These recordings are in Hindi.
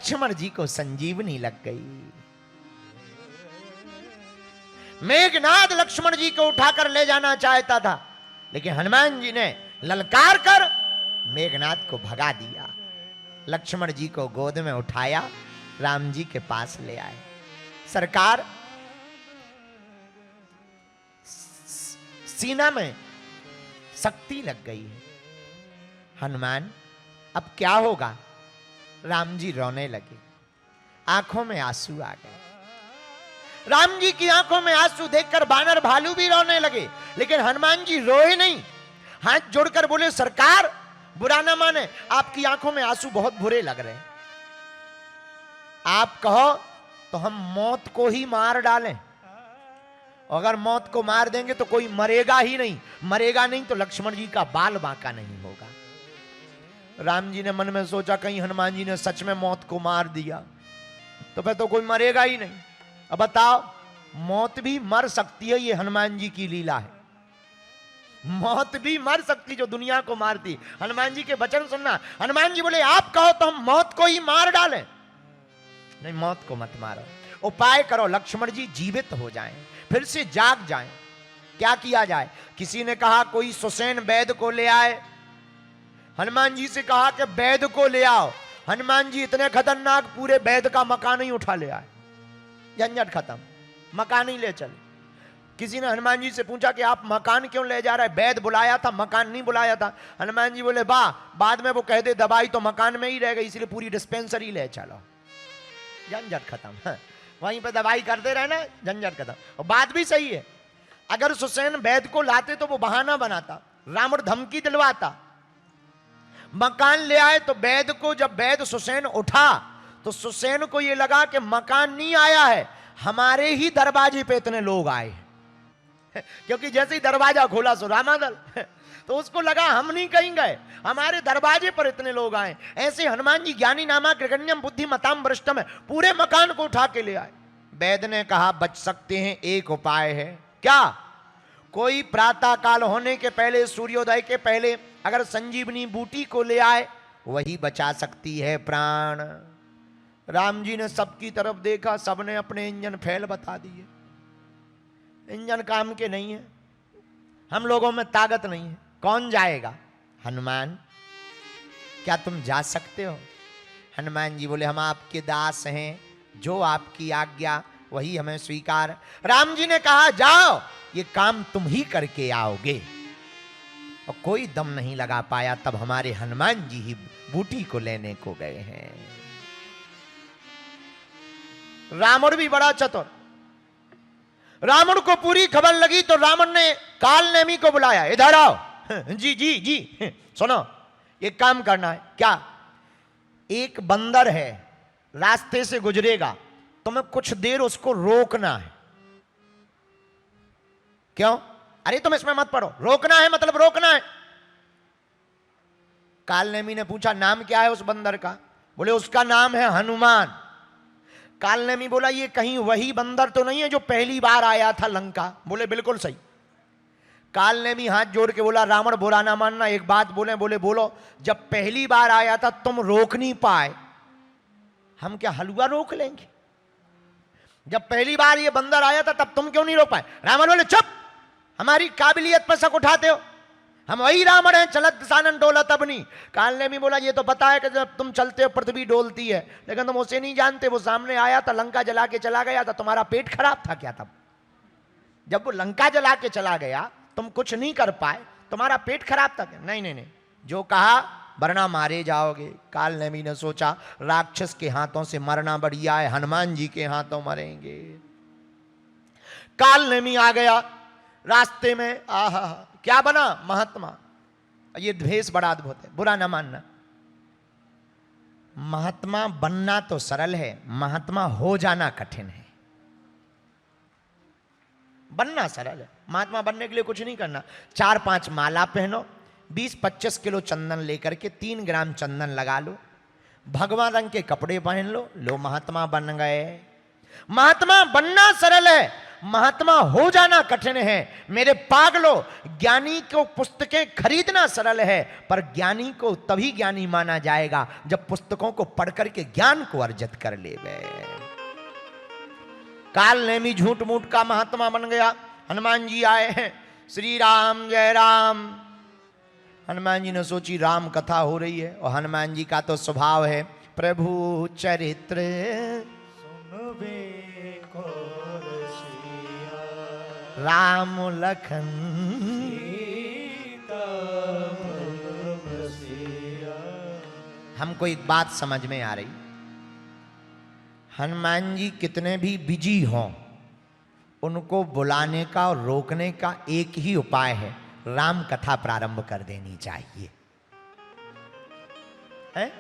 लक्ष्मण जी को संजीवनी लग गई। मेघनाद लक्ष्मण जी को उठाकर ले जाना चाहता था, लेकिन हनुमान जी ने ललकार कर मेघनाद को भगा दिया। लक्ष्मण जी को गोद में उठाया, राम जी के पास ले आए। सरकार, सीना में शक्ति लग गई है। हनुमान, अब क्या होगा? राम जी रोने लगे, आंखों में आंसू आ गए। राम जी की आंखों में आंसू देखकर बानर भालू भी रोने लगे, लेकिन हनुमान जी रोए नहीं। हाथ जोड़कर बोले, सरकार बुरा ना माने, आपकी आंखों में आंसू बहुत बुरे लग रहे हैं। आप कहो तो हम मौत को ही मार डालें। अगर मौत को मार देंगे तो कोई मरेगा ही नहीं, मरेगा नहीं तो लक्ष्मण जी का बाल बांका नहीं होगा। राम जी ने मन में सोचा, कहीं हनुमान जी ने सच में मौत को मार दिया तो फिर तो कोई मरेगा ही नहीं। अब बताओ, मौत भी मर सकती है, ये हनुमान जी की लीला है। मौत भी मर सकती जो दुनिया को मारती। हनुमान जी के वचन सुनना। हनुमान जी बोले, आप कहो तो हम मौत को ही मार डालें। नहीं, मौत को मत मारो, उपाय करो, लक्ष्मण जी जीवित हो जाएं, फिर से जाग जाएं। क्या किया जाए? किसी ने कहा कोई सुसैन वैद्य को ले आए। हनुमान जी से कहा कि वैद्य को ले आओ। हनुमान जी इतने खतरनाक, पूरे वैद्य का मकान ही उठा ले आए। झंझट खत्म, मकान ही ले चले। किसी ने हनुमान जी से पूछा कि आप मकान क्यों ले जा रहे हैं? वैद्य बुलाया था, मकान नहीं बुलाया था। हनुमान जी बोले, वाह, बाद में वो कह दे दवाई तो मकान में ही रह गई, इसलिए पूरी डिस्पेंसरी ले चलो। झंझट खत्म, वहीं पे दवाई करते रहना, झंझट खत्म। और बात भी सही है, अगर सुसैन वैद्य को लाते तो वो बहाना बनाता, रावण धमकी दिलवाता। मकान ले आए तो वैद्य को, जब वैद्य सुसैन उठा तो सुसैन को यह लगा कि मकान नहीं आया है, हमारे ही दरवाजे पे इतने लोग आए। क्योंकि जैसे ही दरवाजा खोला सो रामादल, तो उसको लगा हम नहीं कहीं गए, हमारे दरवाजे पर इतने लोग आए। ऐसे हनुमान जी ज्ञानी नामा कृगण्यम बुद्धिमताम वरिष्ठम है, पूरे मकान को उठा के ले आए। वैद्य ने कहा, बच सकते हैं, एक उपाय है। क्या? कोई प्रातः काल होने के पहले, सूर्योदय के पहले अगर संजीवनी बूटी को ले आए, वही बचा सकती है प्राण। राम जी ने सबकी तरफ देखा, सबने अपने इंजन फेल बता दिए। इंजन काम के नहीं है, हम लोगों में ताकत नहीं है, कौन जाएगा? हनुमान, क्या तुम जा सकते हो? हनुमान जी बोले, हम आपके दास हैं, जो आपकी आज्ञा वही हमें स्वीकार। राम जी ने कहा, जाओ, ये काम तुम ही करके आओगे। और कोई दम नहीं लगा पाया, तब हमारे हनुमान जी ही बूटी को लेने को गए हैं। रावण भी बड़ा चतुर। रावण को पूरी खबर लगी तो रावण ने काल नेमी को बुलाया, इधर आओ। जी जी जी, सुनो, एक काम करना है। क्या? एक बंदर है, रास्ते से गुजरेगा, तुम्हें कुछ देर उसको रोकना है। क्यों? अरे तुम इसमें मत पड़ो, रोकना है मतलब रोकना है। काल नेमी ने पूछा, नाम क्या है उस बंदर का? बोले, उसका नाम है हनुमान। काल नेमी बोला, ये कहीं वही बंदर तो नहीं है जो पहली बार आया था लंका? बोले, बिल्कुल सही। काल नेमी हाथ जोड़ के बोला, रावण बुरा ना मानना, एक बात बोले? बोले, बोलो। जब पहली बार आया था तुम रोक नहीं पाए, हम क्या हलवा रोक लेंगे? जब पहली बार ये बंदर आया था तब तुम क्यों नहीं रोक पाए? रावण बोले, चुप, हमारी काबिलियत पर शक उठाते हो, हम वही रावण हैं, चलत दिशानन डोलत अबनी। काल ने भी बोला, ये तो पता है कि जब तुम चलते हो पृथ्वी डोलती है, लेकिन तुम उसे नहीं जानते। वो सामने आया था, लंका जला के चला गया था, तुम्हारा पेट खराब था क्या तब? जब वो लंका जला के चला गया तुम कुछ नहीं कर पाए, तुम्हारा पेट खराब था क्या? नहीं नहीं नहीं, जो कहा वरना मारे जाओगे। काल नेमी ने सोचा, राक्षस के हाथों से मरना बढ़िया है, हनुमान जी के हाथों मरेंगे। काल नेमी आ गया रास्ते में, आहा, क्या बना? महात्मा। ये भेष बड़ा अद्भुत है, बुरा ना मानना। महात्मा बनना तो सरल है, महात्मा हो जाना कठिन है। बनना सरल है, महात्मा बनने के लिए कुछ नहीं करना। 4-5 माला पहनो, 20-25 किलो चंदन लेकर के 3 ग्राम चंदन लगा लो, भगवा रंग के कपड़े पहन लो, लो महात्मा बन गए। महात्मा बनना सरल है, महात्मा हो जाना कठिन है। मेरे पागलों, ज्ञानी को पुस्तकें खरीदना सरल है, पर ज्ञानी को तभी ज्ञानी माना जाएगा जब पुस्तकों को पढ़कर के ज्ञान को अर्जित कर लेवे। काल नेमी झूठ मूठ का महात्मा बन गया। हनुमान जी आए हैं, श्री राम जय राम। हनुमान जी ने सोची राम कथा हो रही है, और हनुमान जी का तो स्वभाव है प्रभु चरित्र सुनबे को रसिया, राम लखन सीता बसिया। हमको एक बात समझ में आ रही, हनुमान जी कितने भी बिजी हों, उनको बुलाने का और रोकने का एक ही उपाय है, राम कथा प्रारंभ कर देनी चाहिए। है?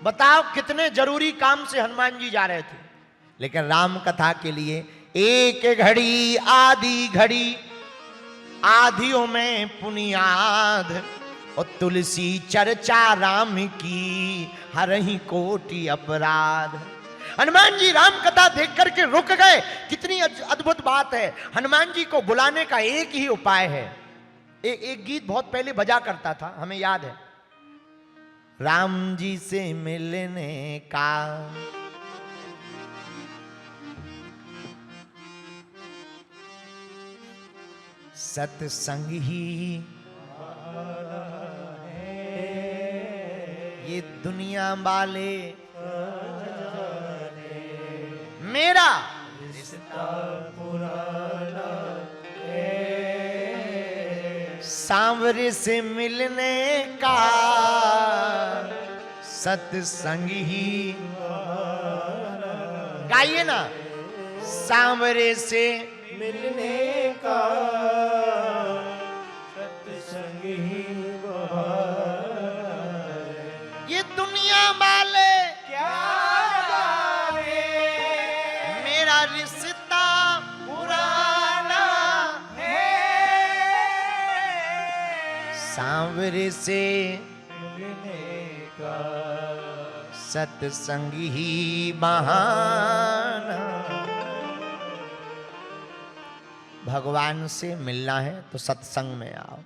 बताओ कितने जरूरी काम से हनुमान जी जा रहे थे, लेकिन राम कथा के लिए एक घड़ी आधी घड़ी, आधियों में पुनियाद, और तुलसी चर्चा राम की हरहि कोटि अपराध। हनुमान जी राम कथा देख करके रुक गए। कितनी अद्भुत बात है। हनुमान जी को बुलाने का एक ही उपाय है। एक गीत बहुत पहले बजा करता था, हमें याद है, राम जी से मिलने का सत्संग ही ये दुनिया वाले मेरा रिश्ता पुराना सांवरे से मिलने का सत्संग ही। गाइए ना, सांवरे से मिलने का सत्संग ही। ये दुनिया वाले क्या जाने, मेरा रिश्ता पुराना सांवरे से मिलने का सत्संग ही बहाना। भगवान से मिलना है तो सत्संग में आओ।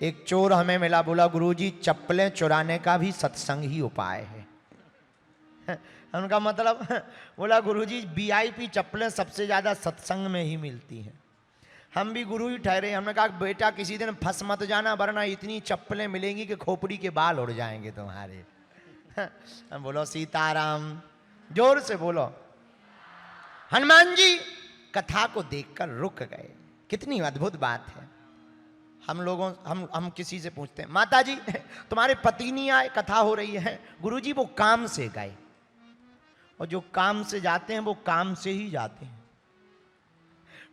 एक चोर हमें मिला, बोला गुरुजी चप्पलें चुराने का भी सत्संग ही उपाय है। उनका मतलब, बोला गुरुजी वीआईपी चप्पलें सबसे ज्यादा सत्संग में ही मिलती हैं। हम भी गुरु ही ठहरे। हमने कहा बेटा किसी दिन फंस मत जाना, वरना इतनी चप्पलें मिलेंगी कि खोपड़ी के बाल उड़ जाएंगे तुम्हारे। हम बोलो सीताराम, जोर से बोलो। हनुमान जी कथा को देखकर रुक गए। कितनी अद्भुत बात है। हम किसी से पूछते हैं, माता जी तुम्हारे पति नहीं आए, कथा हो रही है। गुरुजी वो काम से गए, और जो काम से जाते हैं वो काम से ही जाते हैं।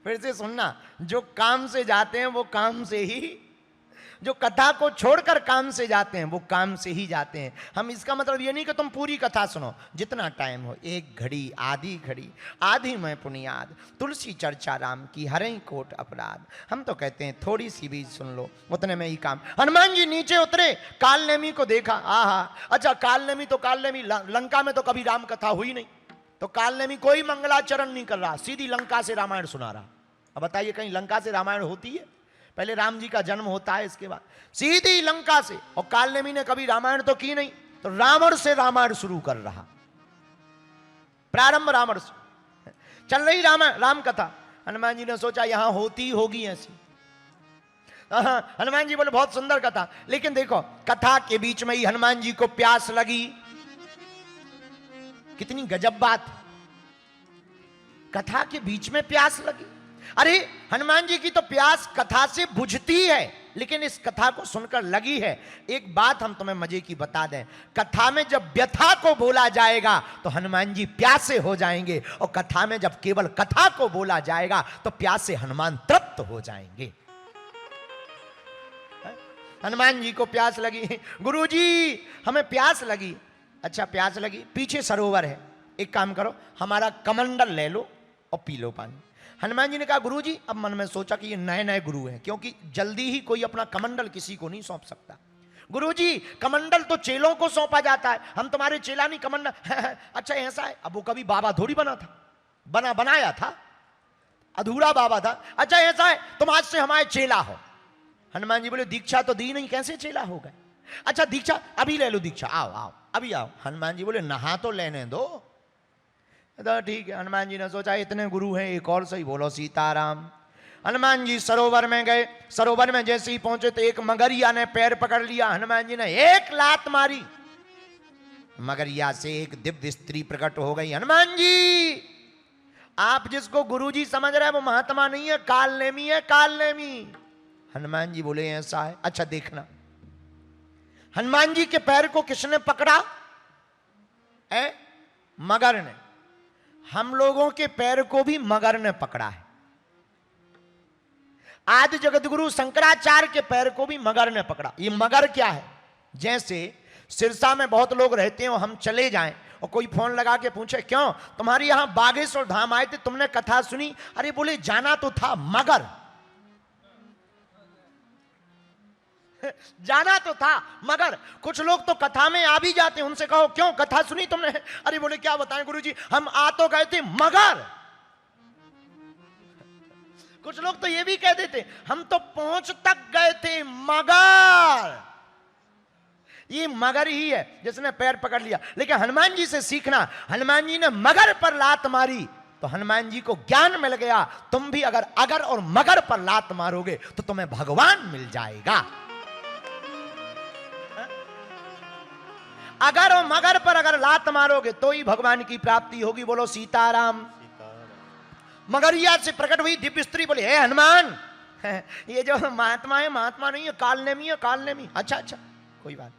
फिर से सुनना, जो काम से जाते हैं वो काम से ही, जो कथा को छोड़कर काम से जाते हैं वो काम से ही जाते हैं। हम इसका मतलब ये नहीं कि तुम पूरी कथा सुनो, जितना टाइम हो, एक घड़ी आधी घड़ी, आधी में पुनियाद, तुलसी चर्चा राम की हरई कोट अपराध। हम तो कहते हैं थोड़ी सी भी सुन लो, उतने में ही काम। हनुमान जी नीचे उतरे, कालनेमी को देखा। आहा, अच्छा कालनेमी तो कालनेमी, लंका में तो कभी राम कथा हुई नहीं, तो कालनेमी कोई मंगलाचरण नहीं कर रहा, सीधी लंका से रामायण सुना रहा। अब बताइए कहीं लंका से रामायण होती है? पहले राम जी का जन्म होता है, इसके बाद सीधी लंका से। और कालनेमी ने कभी रामायण तो की नहीं, तो रावण से रामायण शुरू कर रहा। प्रारंभ रावण से चल रही राम कथा। हनुमान जी ने सोचा यहां होती होगी ऐसी। हनुमान जी बोले बहुत सुंदर कथा, लेकिन देखो कथा के बीच में ही हनुमान जी को प्यास लगी। कितनी गजब बात, कथा के बीच में प्यास लगी। अरे हनुमान जी की तो प्यास कथा से बुझती है, लेकिन इस कथा को सुनकर लगी है। एक बात हम तुम्हें मजे की बता दें, कथा में जब व्यथा को बोला जाएगा तो हनुमान जी प्यासे हो जाएंगे, और कथा में जब केवल कथा को बोला जाएगा तो प्यास से हनुमान तृप्त हो जाएंगे। हनुमान जी को प्यास लगी, गुरुजी हमें प्यास लगी। अच्छा प्यास लगी, पीछे सरोवर है, एक काम करो हमारा कमंडल ले लो और पी लो पानी। हनुमान जी ने कहा गुरुजी, अब मन में सोचा कि ये नए नए गुरु हैं, क्योंकि जल्दी ही कोई अपना कमंडल किसी को नहीं सौंप सकता। गुरुजी कमंडल तो चेलों को सौंपा जाता है, हम तुम्हारे चेला नहीं कमंडल। अच्छा ऐसा है, अब वो कभी बाबा थोड़ी बना था, बनाया था। अधूरा बाबा था। अच्छा ऐसा है तुम आज से हमारे चेला हो। हनुमान जी बोले दीक्षा तो दी नहीं, कैसे चेला हो गए? अच्छा दीक्षा अभी ले लो दीक्षा, आओ आओ अभी आओ। हनुमान जी बोले नहा तो लेने दो। तो ठीक है, हनुमान जी ने सोचा इतने गुरु हैं एक और सही बोलो सीताराम। हनुमान जी सरोवर में गए। सरोवर में जैसे ही पहुंचे तो एक मगरिया ने पैर पकड़ लिया। हनुमान जी ने एक लात मारी, मगरिया से एक दिव्य स्त्री प्रकट हो गई। हनुमान जी आप जिसको गुरुजी समझ रहे हैं वो महात्मा नहीं है, कालनेमी है, कालनेमी। हनुमान जी बोले ऐसा है, अच्छा देखना। हनुमान जी के पैर को किसने पकड़ा? मगर ने। हम लोगों के पैर को भी मगर ने पकड़ा है। आदि जगत गुरु शंकराचार्य के पैर को भी मगर ने पकड़ा। ये मगर क्या है? जैसे सिरसा में बहुत लोग रहते हैं, हम चले जाएं और कोई फोन लगा के पूछे क्यों तुम्हारी यहां बागेश्वर धाम आए थे, तुमने कथा सुनी? अरे बोले जाना तो था मगर जाना तो था मगर। कुछ लोग तो कथा में आ भी जाते हैं, उनसे कहो क्यों कथा सुनी तुमने? अरे बोले क्या बताएं गुरुजी, हम आ तो गए थे मगर। कुछ लोग तो ये भी कह देते हम तो पहुंच तक गए थे मगर। ये मगर ही है जिसने पैर पकड़ लिया। लेकिन हनुमान जी से सीखना, हनुमान जी ने मगर पर लात मारी तो हनुमान जी को ज्ञान मिल गया। तुम भी अगर और मगर पर लात मारोगे तो तुम्हें भगवान मिल जाएगा। अगर और मगर पर अगर लात मारोगे तो ही भगवान की प्राप्ति होगी। बोलो सीताराम। मगरिया से प्रकट हुई दिव्य स्त्री बोले हे हनुमान, ये जो महात्मा है महात्मा नहीं है, कालनेमी है, कालनेमी। अच्छा अच्छा कोई बात।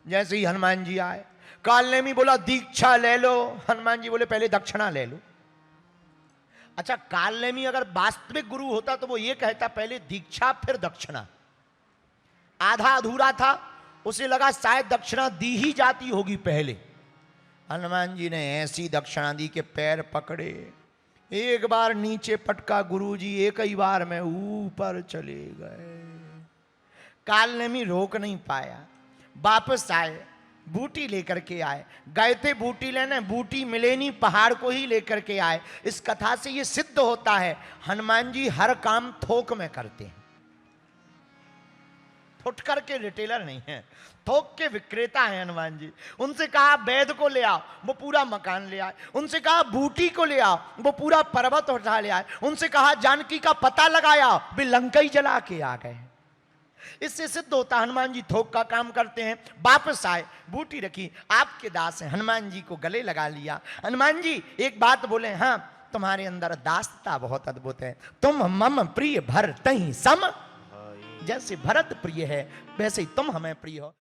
जैसे ही हनुमान जी आए, कालनेमी बोला दीक्षा ले लो। हनुमान जी बोले पहले दक्षिणा ले लो। अच्छा कालनेमी अगर वास्तविक गुरु होता तो वो ये कहता पहले दीक्षा फिर दक्षिणा। आधा अधूरा था, उसे लगा शायद दक्षिणा दी ही जाती होगी पहले। हनुमान जी ने ऐसी दक्षिणा दी के पैर पकड़े, एक बार नीचे पटका गुरुजी, एक ही बार में ऊपर चले गए। कालनेमी रोक नहीं पाया, वापस आए, बूटी लेकर के आए। गए थे बूटी लेने, बूटी मिले नहीं, पहाड़ को ही लेकर के आए। इस कथा से ये सिद्ध होता है हनुमान जी हर काम थोक में करते हैं। फुटकर के रिटेलर नहीं है, थोक के विक्रेता हैं हनुमान जी। उनसे कहा वैद को ले आओ, वो पूरा मकान ले आए। उनसे कहा बूटी को ले आओ, वो पूरा पर्वत उठा ले आए। उनसे कहा जानकी का पता लगाया, वे लंका ही जला के आ गए। इससे सिद्ध होता हनुमान जी थोक का काम करते हैं। वापस आए, बूटी रखी, आपके दास हैं, हनुमान जी को गले लगा लिया। हनुमान जी एक बात बोले, हाँ तुम्हारे अंदर दासता बहुत अद्भुत है। तुम मम प्रिय भरतहि सम, जैसे भरत प्रिय है वैसे ही तुम हमें प्रिय हो।